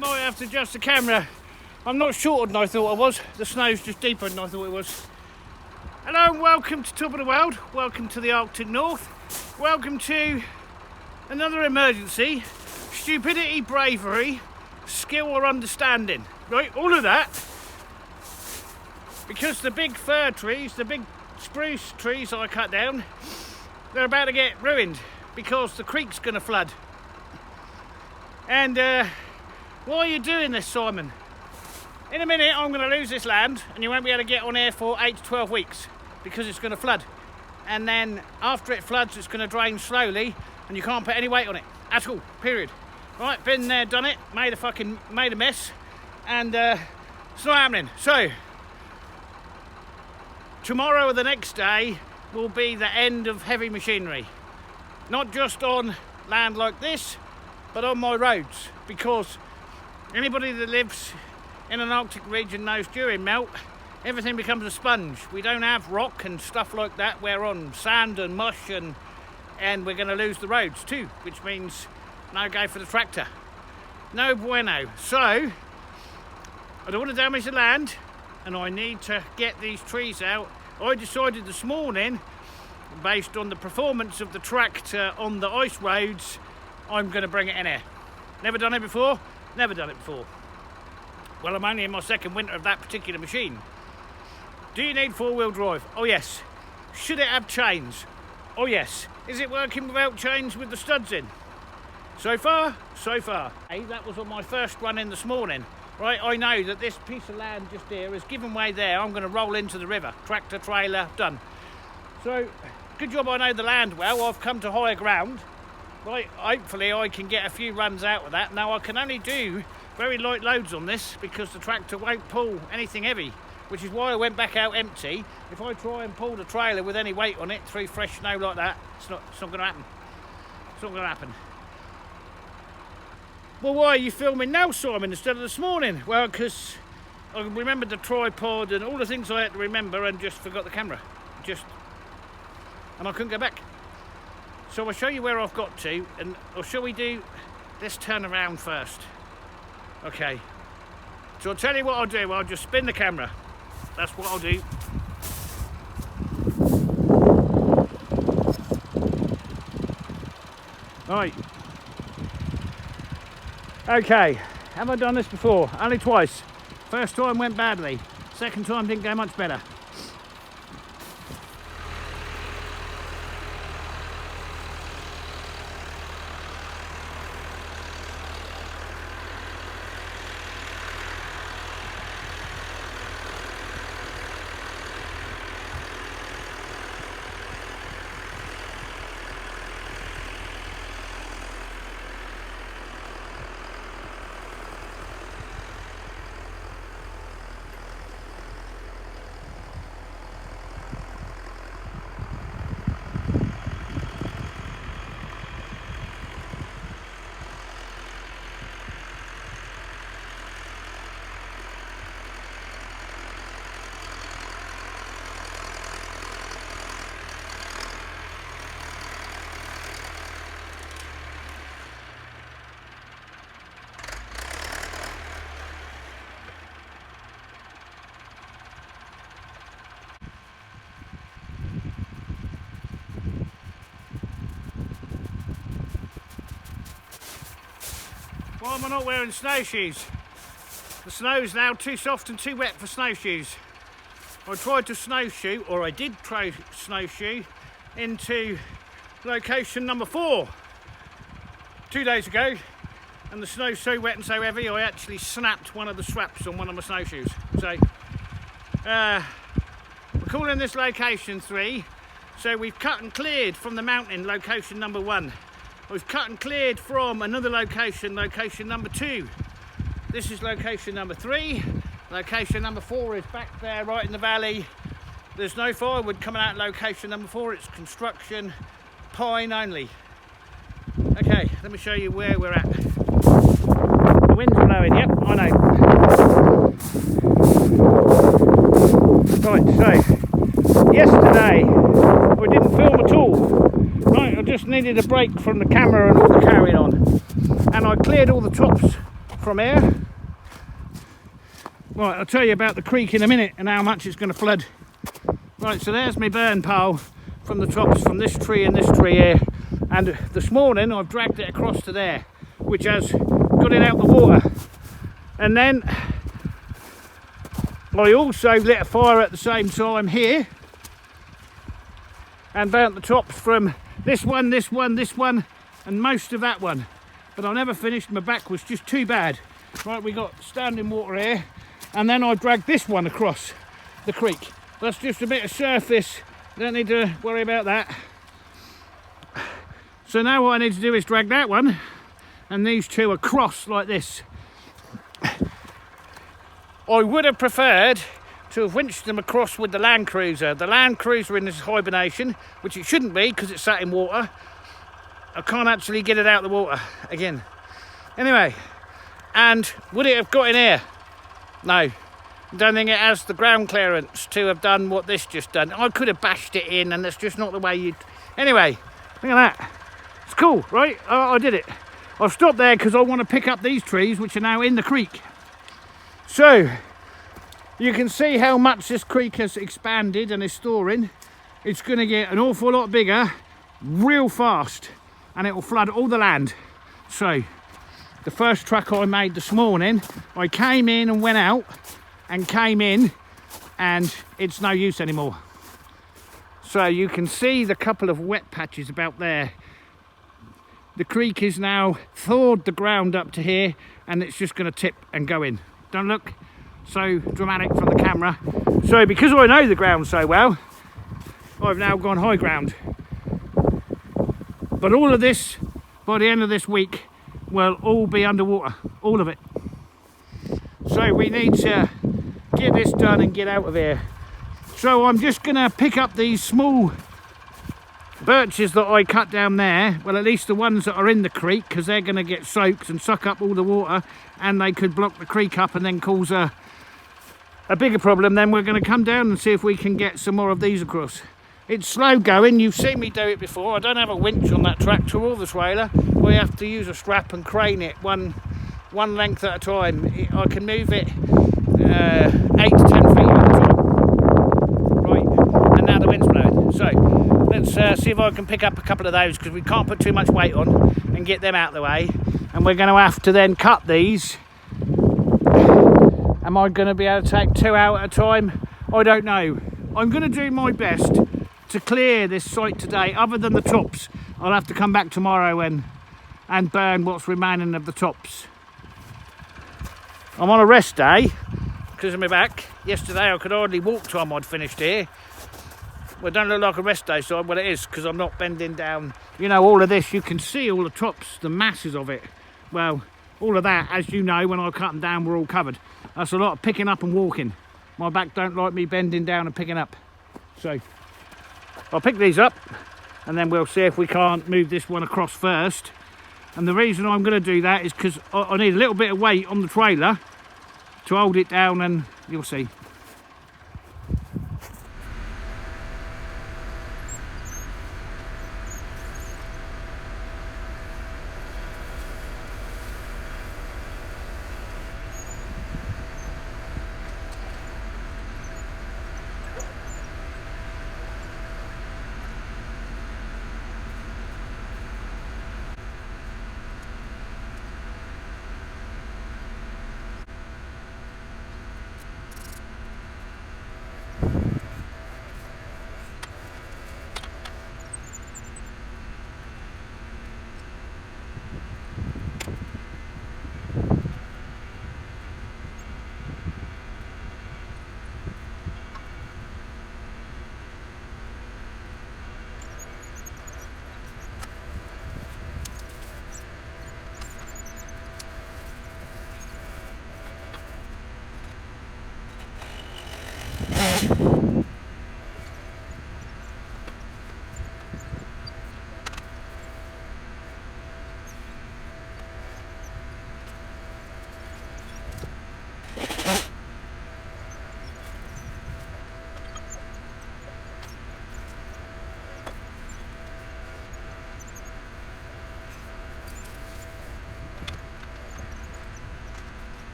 might have to adjust the camera. I'm not shorter than I thought I was. The snow's just deeper than I thought it was. Hello and welcome to Top of the World. Welcome to the Arctic North. Welcome to another emergency. Stupidity, bravery, skill or understanding. Right, all of that. Because the big fir trees, the big spruce trees I cut down, they're about to get ruined because the creek's going to flood. And why are you doing this, Simon? In a minute I'm going to lose this land and you won't be able to get on air for 8 to 12 weeks because it's going to flood. And then after it floods it's going to drain slowly and you can't put any weight on it at all, period. Right, been there, done it, made a mess, and it's not happening. So tomorrow or the next day will be the end of heavy machinery. Not just on land like this, but on my roads, because anybody that lives in an Arctic region knows during melt, everything becomes a sponge. We don't have rock and stuff like that. We're on sand and mush, and we're going to lose the roads too, which means no go for the tractor. No bueno. So, I don't want to damage the land, and I need to get these trees out. I decided this morning, based on the performance of the tractor on the ice roads, I'm going to bring it in here. Never done it before, never done it before. Well, I'm only in my second winter of that particular machine. Do you need four-wheel drive? Oh yes. Should it have chains? Oh yes. Is it working without chains with the studs in? So far, so far. Hey, that was on my first run in this morning. Right, I know that this piece of land just here has given way there. I'm going to roll into the river. Tractor, trailer, done. So, good job I know the land well. I've come to higher ground. Right, hopefully I can get a few runs out of that. Now I can only do very light loads on this because the tractor won't pull anything heavy, which is why I went back out empty. If I try and pull the trailer with any weight on it through fresh snow like that, it's not going to happen. It's not going to happen. Well, why are you filming now, Simon, instead of this morning? Well, because I remembered the tripod and all the things I had to remember and just forgot the camera. And I couldn't go back. So I'll show you where I've got to, or shall we do this turn around first? Okay. So I'll tell you what I'll do. I'll just spin the camera. That's what I'll do. Right. Okay. Have I done this before? Only twice. First time went badly. Second time didn't go much better. Why am I not wearing snowshoes? The snow's now too soft and too wet for snowshoes. I tried to snowshoe, or I did try snowshoe, into location number 4 2 days ago, and the snow's so wet and so heavy I actually snapped one of the straps on one of my snowshoes. So we're calling this location 3. So we've cut and cleared from the mountain, location number 1. We've cut and cleared from another location, location number 2. This is location number 3. Location number 4 is back there, right in the valley. There's no firewood coming out of location number 4. It's construction, pine only. Okay, let me show you where we're at. The wind's blowing, yep, I know. Right, so, yesterday, I didn't film at all. Right, I just needed a break from the camera and all the carrying on. And I cleared all the tops from here. Right, I'll tell you about the creek in a minute and how much it's going to flood. Right, so there's my burn pole from the tops from this tree and this tree here. And this morning I've dragged it across to there, which has got it out the water. And then I also lit a fire at the same time here and burnt the tops from this one, this one, this one, and most of that one. But I never finished, my back was just too bad. Right, we got standing water here, and then I dragged this one across the creek. That's just a bit of surface, don't need to worry about that. So now what I need to do is drag that one and these two across like this. I would have preferred to have winched them across with the Land Cruiser. The Land Cruiser in this hibernation, which it shouldn't be because it's sat in water. I can't actually get it out of the water again. Anyway, and would it have got in here? No. Don't think it has the ground clearance to have done what this just done. I could have bashed it in, and that's just not the way you... Anyway, look at that. It's cool, right? I did it. I've stopped there because I want to pick up these trees, which are now in the creek. So, you can see how much this creek has expanded and is storing. It's going to get an awful lot bigger real fast, and it will flood all the land. So, the first truck I made this morning, I came in and went out and came in, and it's no use anymore. So you can see the couple of wet patches about there. The creek is now thawed the ground up to here, and it's just going to tip and go in. Don't look so dramatic from the camera. So because I know the ground so well, I've now gone high ground. But all of this, by the end of this week, will all be underwater, all of it. So we need to get this done and get out of here. So I'm just going to pick up these small birches that I cut down there, well, at least the ones that are in the creek, because they're going to get soaked and suck up all the water, and they could block the creek up and then cause a bigger problem. Then we're going to come down and see if we can get some more of these across. It's slow going, you've seen me do it before. I don't have a winch on that tractor or the trailer. We have to use a strap and crane it one length at a time. I can move it 8 to 10 feet at a time. Right, and now the wind's blowing. So let's see if I can pick up a couple of those, because we can't put too much weight on, and get them out of the way. And we're going to have to then cut these. Am I going to be able to take 2 out at a time? I don't know. I'm going to do my best to clear this site today. Other than the tops, I'll have to come back tomorrow and burn what's remaining of the tops. I'm on a rest day because of my back. Yesterday I could hardly walk time I'd finished here. Well, it don't look like a rest day, so well, it is, because I'm not bending down. You know, all of this, you can see all the tops, the masses of it. Well, all of that, as you know, when I cut them down, were all covered. That's a lot of picking up and walking. My back don't like me bending down and picking up. So I'll pick these up, and then we'll see if we can't move this one across first. And the reason I'm going to do that is because I need a little bit of weight on the trailer to hold it down, and you'll see.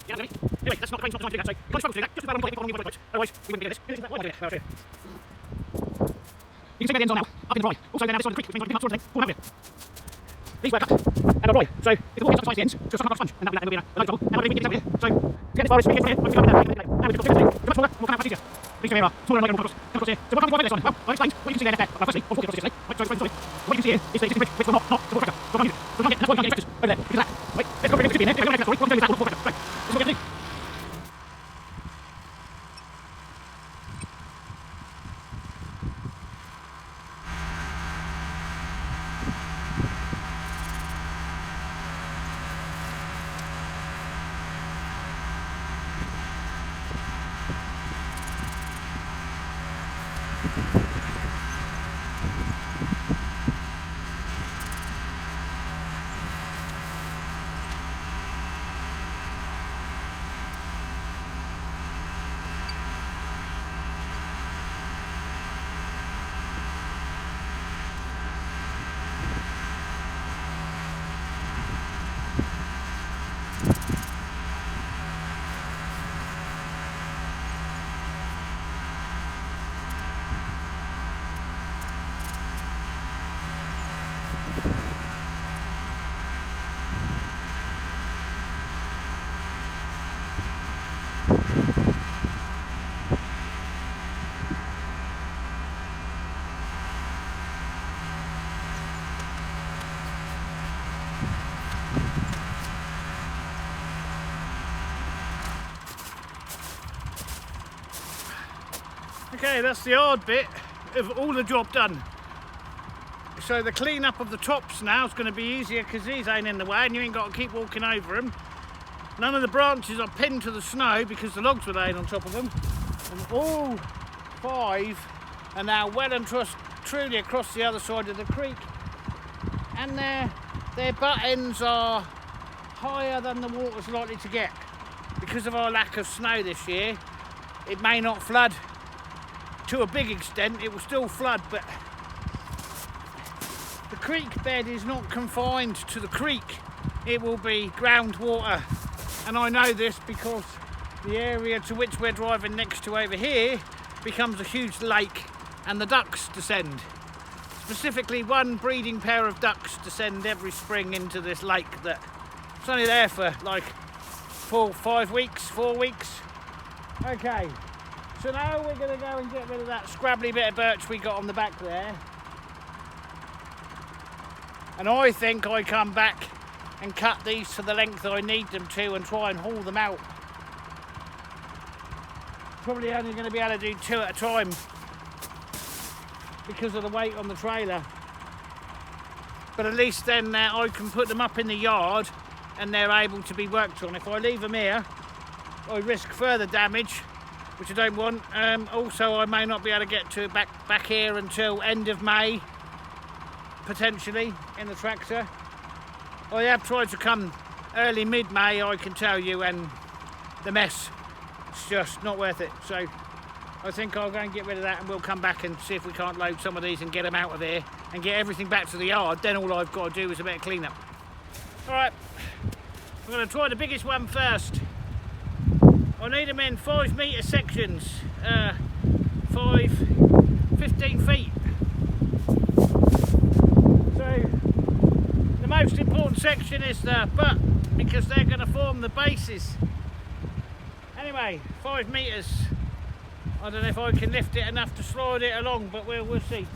Yeah, anyway, that's not the time to do that, so I struggle to do that, just about on the boats. Otherwise, we wouldn't be doing this. Why am I doing it? Well, here. You can see where the ends are now, up in the dry. Also, then now this side of the creek, which means I can pick up sort of thing, pull them over here. These were cut and are dry, so if the water gets up to the ends, just suck up like a sponge, and that will be a load of trouble. And I believe we can get this over here. So, to get as far as we get from here, I can go over there. Now we've got 2 minutes. Much smaller, we'll come out much easier. These two here are smaller and lighter, come across here. So we're coming to this one. Well, I explained what you can see there next. Well, firstly, I'll walk across this, right? So explain the story. What you can see here is the existing bridge, which will not support tractor. So I can't use it. So I can't get, and that's why we can't get tractors over there, because of that. Right, let's go over here, we should be in there. Anyway, we're going to do that, we'll support tractor. Right, this is what we're going to do. Okay, that's the hard bit of all the job done. So the clean up of the tops now is going to be easier because these ain't in the way and you ain't got to keep walking over them. None of the branches are pinned to the snow because the logs were laying on top of them. And all 5 are now well and truly across the other side of the creek. And their butt ends are higher than the water's likely to get. Because of our lack of snow this year, it may not flood to a big extent. It will still flood, but the creek bed is not confined to the creek. It will be groundwater, and I know this because the area to which we're driving next to over here becomes a huge lake and the ducks descend. Specifically, one breeding pair of ducks descend every spring into this lake that it's only there for like 4 weeks. Okay. So now we're going to go and get rid of that scrabbly bit of birch we got on the back there. And I think I come back and cut these to the length I need them to and try and haul them out. Probably only going to be able to do 2 at a time because of the weight on the trailer. But at least then I can put them up in the yard and they're able to be worked on. If I leave them here, I risk further damage, which I don't want. Also, I may not be able to get to back here until end of May, potentially, in the tractor. I have tried to come early mid-May, I can tell you, and the mess, it's just not worth it. So I think I'll go and get rid of that and we'll come back and see if we can't load some of these and get them out of here and get everything back to the yard. Then all I've got to do is a bit of clean-up. All right, I'm going to try the biggest one first. I need them in 5 metre sections, 15 feet. So the most important section is the butt because they're going to form the bases. Anyway, 5 metres. I don't know if I can lift it enough to slide it along, but we'll see.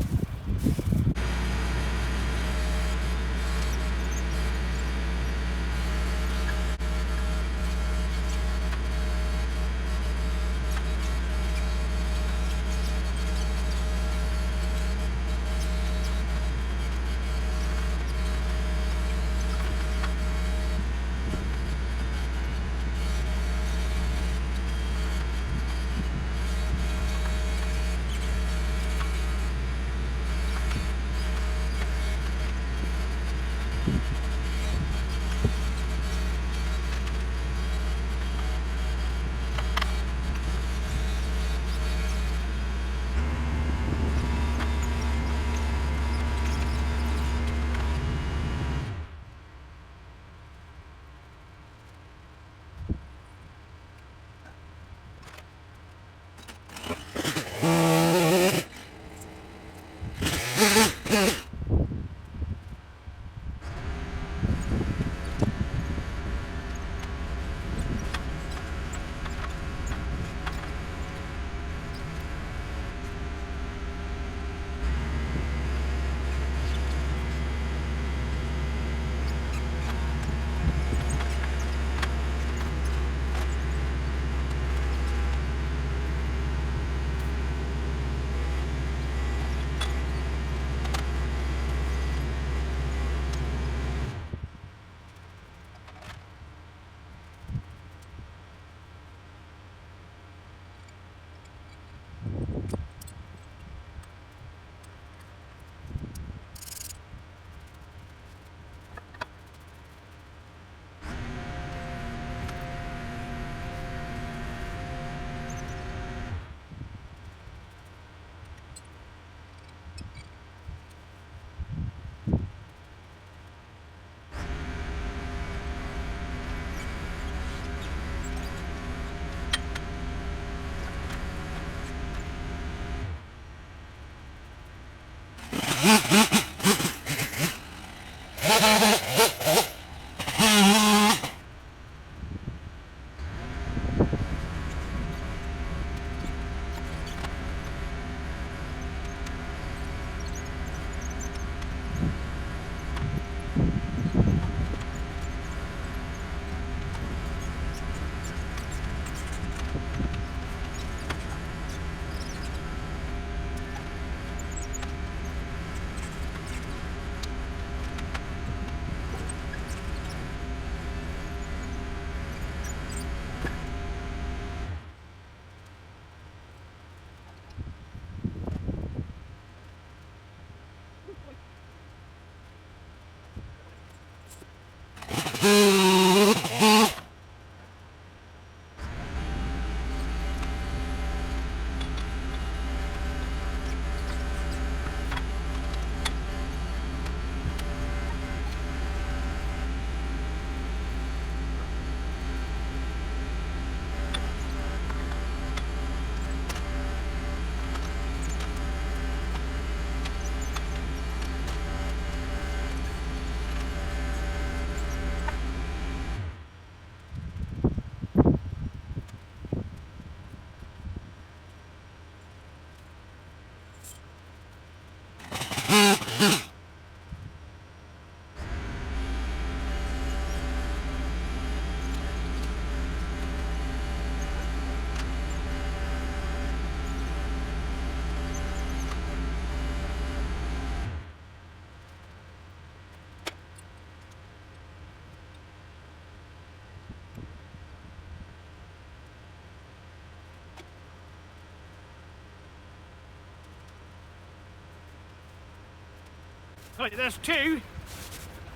Right, that's two.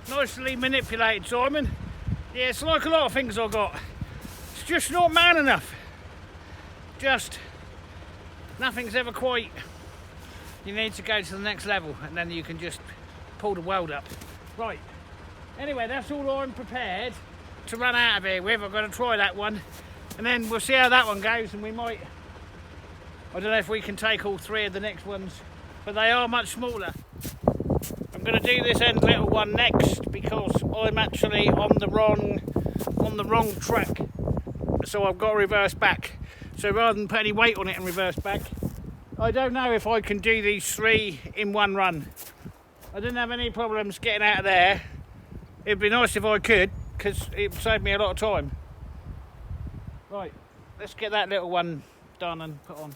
Nicely manipulated, Simon. Yeah, it's like a lot of things I've got. It's just not man enough. Just, nothing's ever quite. You need to go to the next level and then you can just pull the weld up. Right, anyway, that's all I'm prepared to run out of here with. I've got to try that one. And then we'll see how that one goes, and we might, I don't know if we can take all three of the next ones, but they are much smaller. I'm going to do this end little one next because I'm actually on the wrong track, so I've got to reverse back. So rather than put any weight on it and reverse back, I don't know if I can do these three in one run. I didn't have any problems getting out of there. It'd be nice if I could, because it would save me a lot of time. Right, let's get that little one done and put on.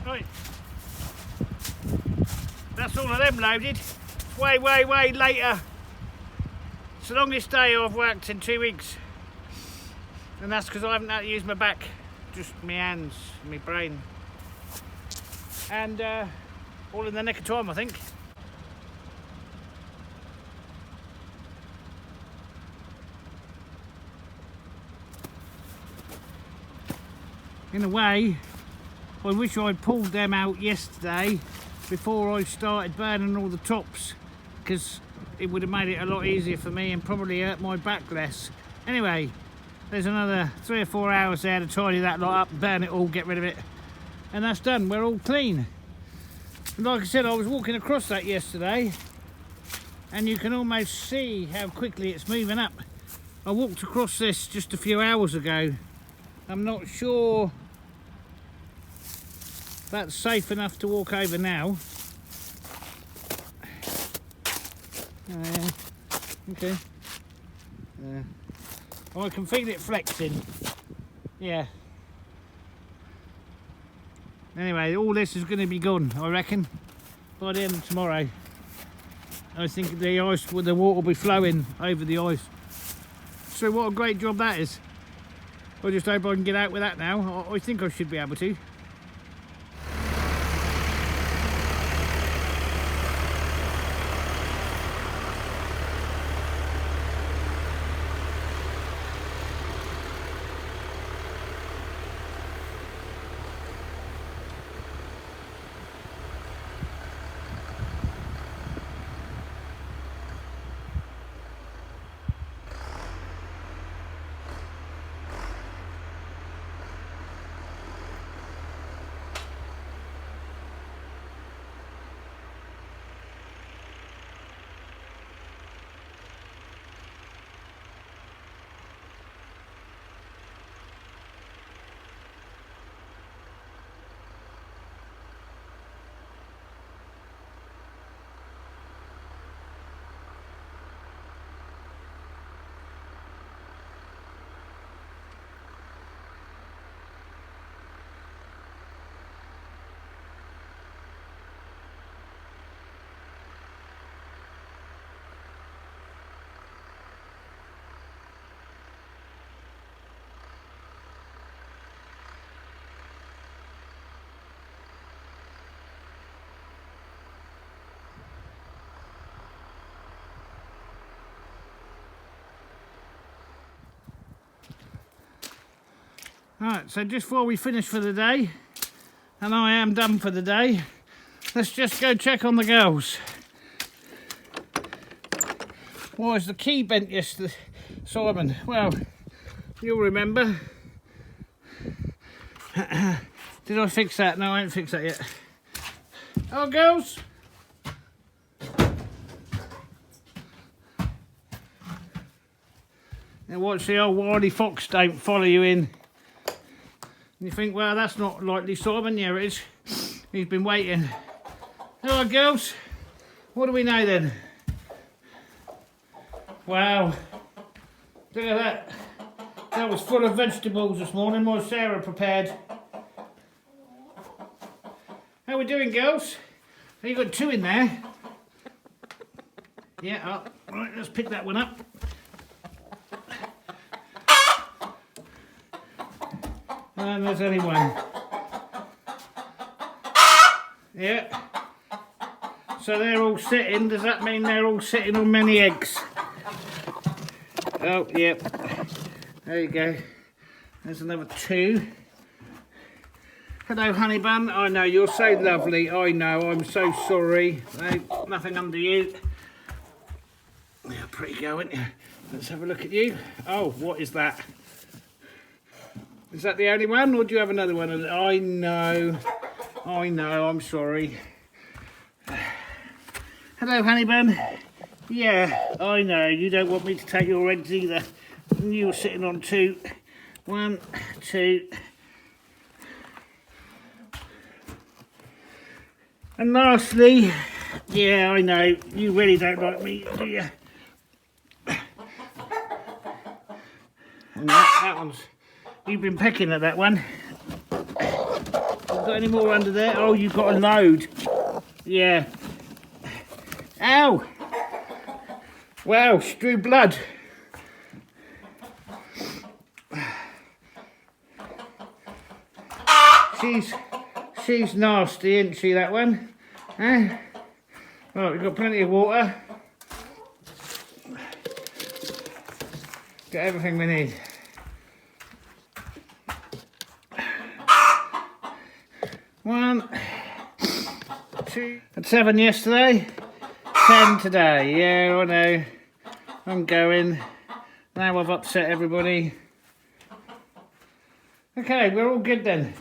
Right. That's all of them loaded. Way later. It's the longest day I've worked in 2 weeks. And that's because I haven't had to use my back. Just my hands, my brain. And all in the nick of time, I think. In a way, I wish I'd pulled them out yesterday before I started burning all the tops, because it would have made it a lot easier for me and probably hurt my back less. Anyway, there's another 3 or 4 hours there to tidy that lot up, burn it all, get rid of it, and that's done. We're all clean. And like I said, I was walking across that yesterday and you can almost see how quickly it's moving up. I walked across this just a few hours ago. I'm not sure that's safe enough to walk over now. Okay. I can feel it flexing. Yeah. Anyway, all this is going to be gone, I reckon, by the end of tomorrow. I think the ice, the water will be flowing over the ice. So what a great job that is. I just hope I can get out with that now. I think I should be able to. Right, so just before we finish for the day, and I am done for the day, let's just go check on the girls. Why is the key bent yesterday, Simon? Well, you'll remember. Did I fix that? No, I ain't fixed that yet. Oh, girls! Now watch the old wily fox don't follow you in. And you think, well, that's not likely, Simon. Yeah, it is. He's been waiting. Hello, girls. What do we know then? Wow. Look at that. That was full of vegetables this morning. My Sarah prepared. How we doing, girls? Oh, you got 2 in there. Yeah, oh, right, let's pick that one up. And there's only 1. Yeah. So they're all sitting. Does that mean they're all sitting on many eggs? Oh, yep. There you go. There's another 2. Hello, honey bun. I know, you're so lovely. I know, I'm so sorry. No, nothing under you. Yeah, pretty girl, aren't you? Let's have a look at you. Oh, what is that? Is that the only one, or do you have another one? I know, I'm sorry. Hello, honey bun. Yeah, I know, you don't want me to take your eggs either. You're sitting on 2. 1, 2. And lastly, yeah, I know, you really don't like me, do you? And that one's, you've been pecking at that one. Got any more under there? Oh, you've got a load. Yeah. Ow! Wow, strew blood. She's nasty, isn't she, that one? Right, we've got plenty of water. Got everything we need. One, two. Had 7 yesterday, 10 today. Yeah, I know. I'm going. Now I've upset everybody. Okay, we're all good then.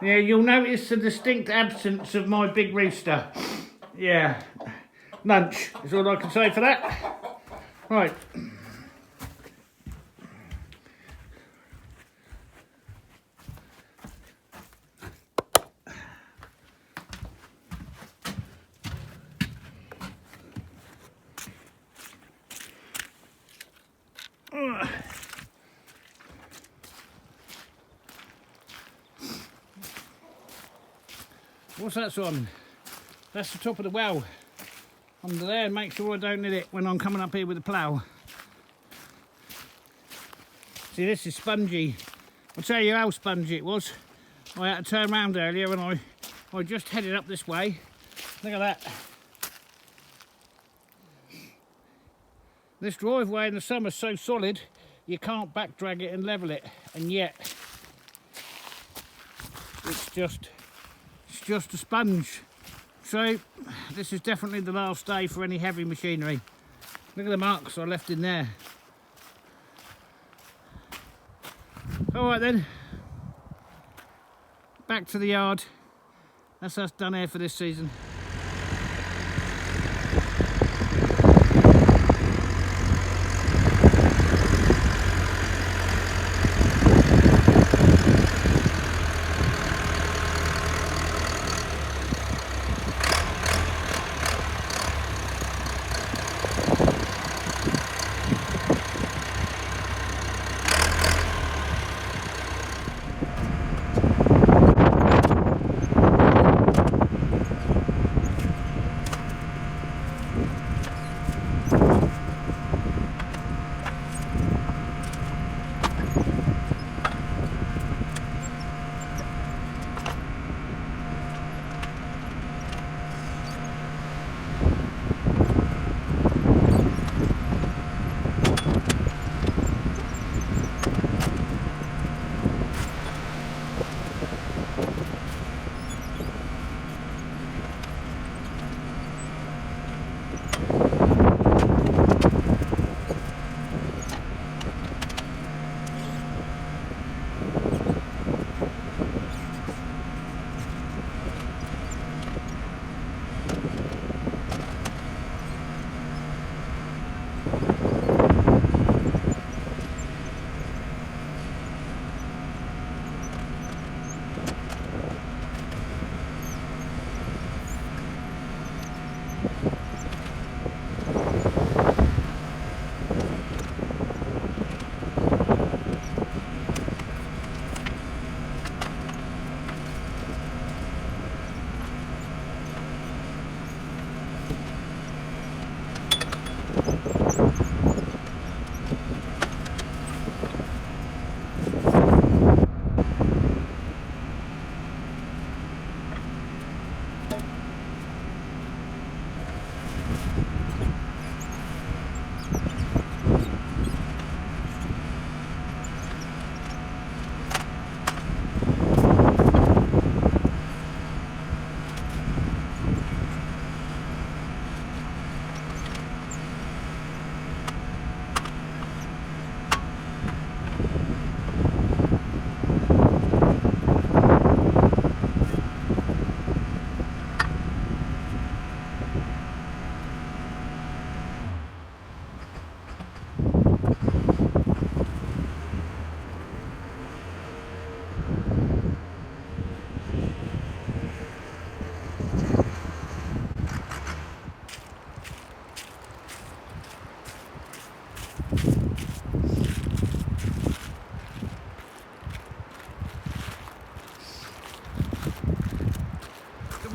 Yeah, you'll notice the distinct absence of my big rooster. Yeah, lunch is all I can say for that. Right. What's that one? That's the top of the well. Under there, make sure I don't hit it when I'm coming up here with the plough. See, this is spongy. I'll tell you how spongy it was. I had to turn around earlier and I just headed up this way. Look at that. This driveway in the summer's so solid, you can't back drag it and level it. And yet, it's just a sponge. So this is definitely the last day for any heavy machinery. Look at the marks I left in there. Alright then, back to the yard. That's us done here for this season.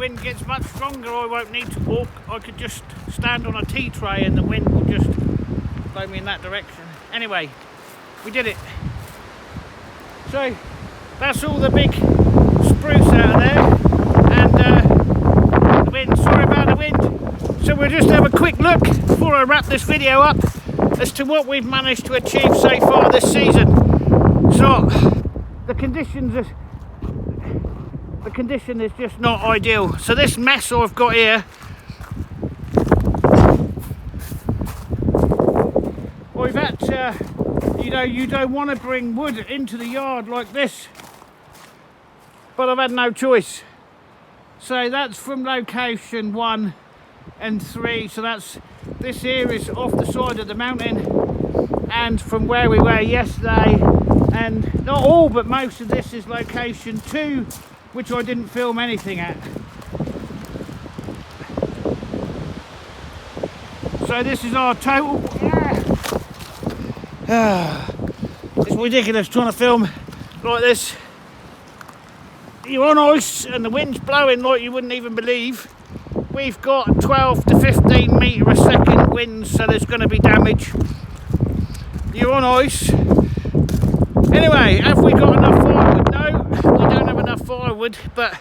wind gets much stronger, I won't need to walk. I could just stand on a tea tray and the wind will just blow me in that direction. Anyway, we did it. So that's all the big spruce out of there, and the wind. Sorry about the wind. So we'll just have a quick look before I wrap this video up as to what we've managed to achieve so far this season. So the condition is just not ideal. So this mess I've got here, I've had to, you don't want to bring wood into the yard like this, but I've had no choice. So that's from location 1 and 3. So this here is off the side of the mountain, and from where we were yesterday, and not all but most of this is location 2, which I didn't film anything at. So this is our total. It's ridiculous trying to film like this. You're on ice and the wind's blowing like you wouldn't even believe. We've got 12 to 15 metre a second winds, so there's going to be damage. You're on ice. Anyway, have we got enough firewood? No, we don't have enough firewood, but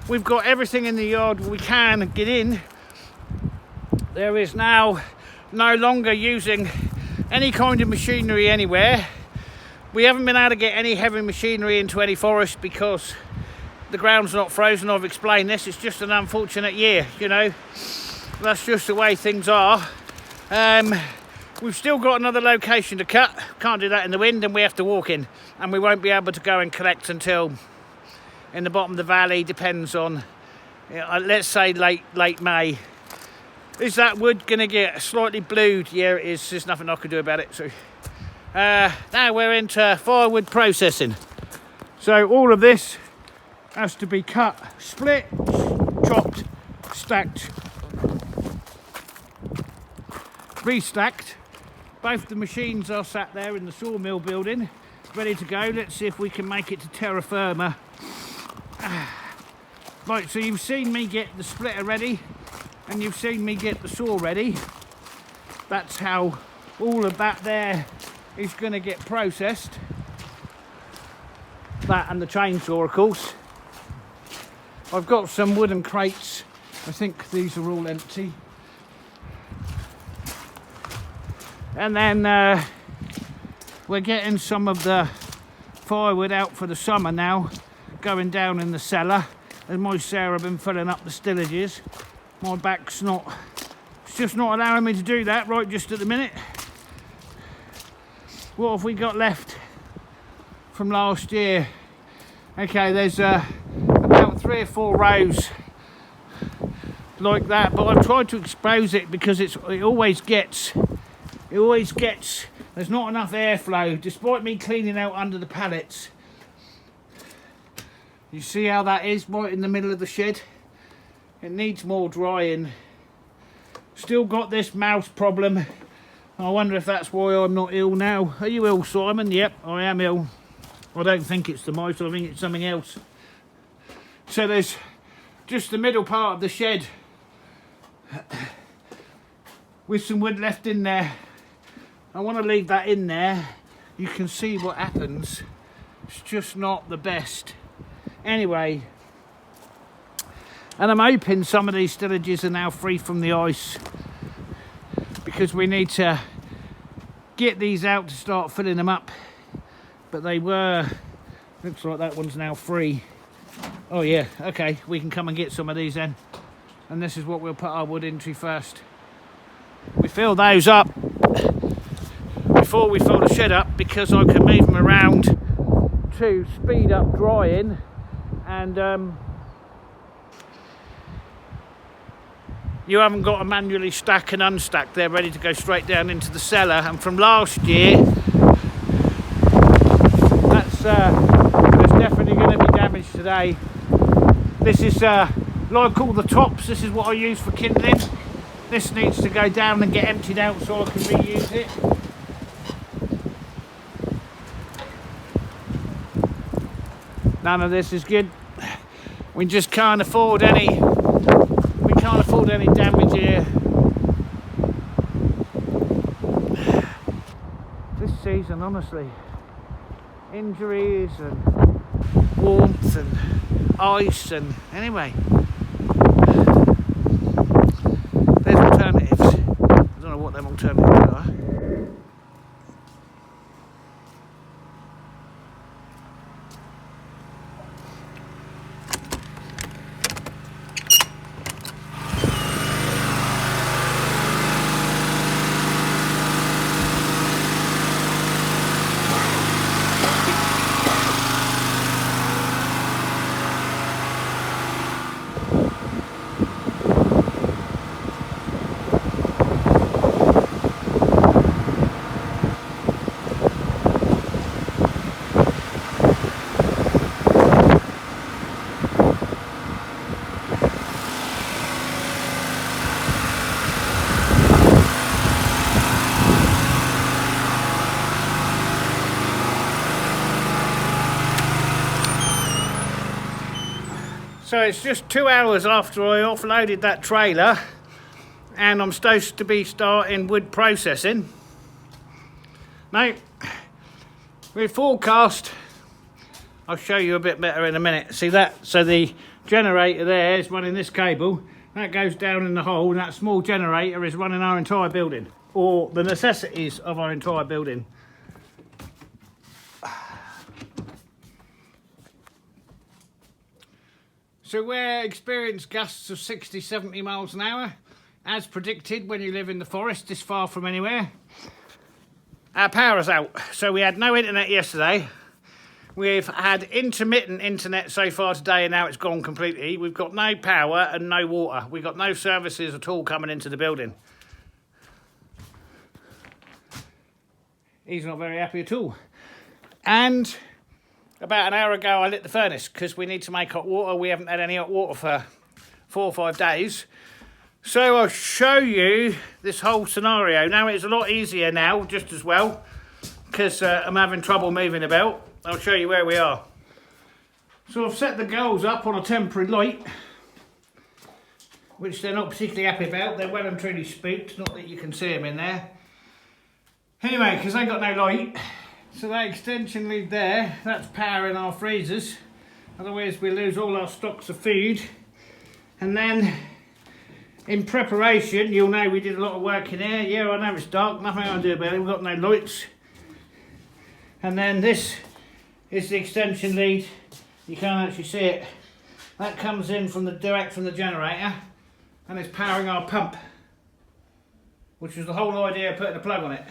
we've got everything in the yard we can get in. There is now no longer using any kind of machinery anywhere. We haven't been able to get any heavy machinery into any forest because the ground's not frozen. I've explained this. It's just an unfortunate year, that's just the way things are. We've still got another location to cut. Can't do that in the wind, and we have to walk in, and we won't be able to go and collect until in the bottom of the valley. Depends on, let's say late May. Is that wood going to get slightly blued? Yeah, it is. There's nothing I can do about it. So now we're into firewood processing. So all of this has to be cut, split, chopped, stacked, restacked. Both the machines are sat there in the sawmill building, ready to go. Let's see if we can make it to terra firma. Right, so you've seen me get the splitter ready, and you've seen me get the saw ready. That's how all of that there is going to get processed. That and the chainsaw, of course. I've got some wooden crates. I think these are all empty. And then we're getting some of the firewood out for the summer now, going down in the cellar. And my Sarah been filling up the stillages. My back's it's just not allowing me to do that right just at the minute. What have we got left from last year? Okay, there's about 3 or 4 rows like that, but I've tried to expose it because it always gets, there's not enough airflow, despite me cleaning out under the pallets. You see how that is right in the middle of the shed? It needs more drying. Still got this mouse problem. I wonder if that's why I'm not ill now. Are you ill, Simon? Yep, I am ill. I don't think it's the mice, I think it's something else. So there's just the middle part of the shed with some wood left in there. I want to leave that in there. You can see what happens. It's just not the best. Anyway, and I'm hoping some of these stillages are now free from the ice, because we need to get these out to start filling them up. But they were, looks like that one's now free. Oh yeah, okay, we can come and get some of these then. And this is what we'll put our wood into first. We fill those up before we fill the shed up, because I can move them around to speed up drying. And you haven't got to manually stack and unstack. They're ready to go straight down into the cellar. And from last year, there's definitely going to be damage today. This is like all the tops, this is what I use for kindling. This needs to go down and get emptied out so I can reuse it. None of this is good. We just can't afford any can't afford any damage here. This season, honestly, injuries and warmth and ice, and anyway, there's alternatives. I don't know what them alternatives are. So it's just 2 hours after I offloaded that trailer, and I'm supposed to be starting wood processing. Now, with forecast, I'll show you a bit better in a minute. See that? So the generator there is running this cable. That goes down in the hole, and that small generator is running our entire building, or the necessities of our entire building. So we're experiencing gusts of 60, 70 miles an hour, as predicted when you live in the forest this far from anywhere. Our power's out, so we had no internet yesterday. We've had intermittent internet so far today, and now it's gone completely. We've got no power and no water. We've got no services at all coming into the building. He's not very happy at all. And about an hour ago I lit the furnace because we need to make hot water. We haven't had any hot water for 4 or 5 days. So I'll show you this whole scenario. Now it's a lot easier now, just as well, because I'm having trouble moving about. I'll show you where we are. So I've set the girls up on a temporary light, which they're not particularly happy about. They're well and truly spooked, not that you can see them in there. Anyway, because they got no light, so that extension lead there, that's powering our freezers. Otherwise we lose all our stocks of food. And then in preparation, you'll know we did a lot of work in here. Yeah, I know it's dark, nothing I can do about it. We've got no lights. And then this is the extension lead. You can't actually see it. That comes in from direct from the generator, and it's powering our pump, which was the whole idea of putting a plug on it.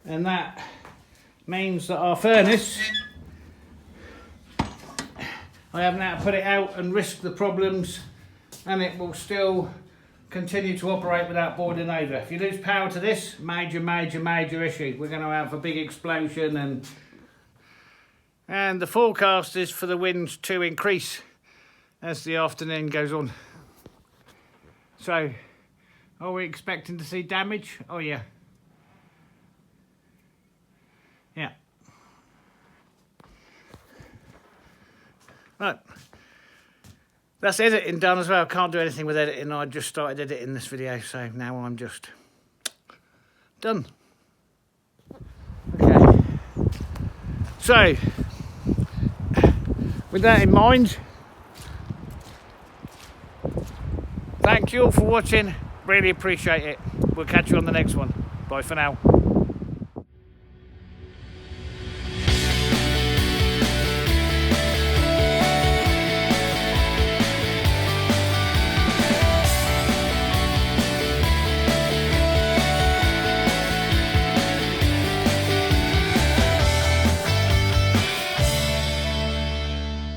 And that means that our furnace, I haven't had to put it out and risk the problems, and it will still continue to operate without boiling over. If you lose power to this, major issue. We're going to have a big explosion, and the forecast is for the winds to increase as the afternoon goes on. So, are we expecting to see damage? Oh yeah. Yeah. Right. That's editing done as well. Can't do anything with editing. I just started editing this video, so now I'm just done. Okay. So, with that in mind, thank you all for watching. Really appreciate it. We'll catch you on the next one. Bye for now.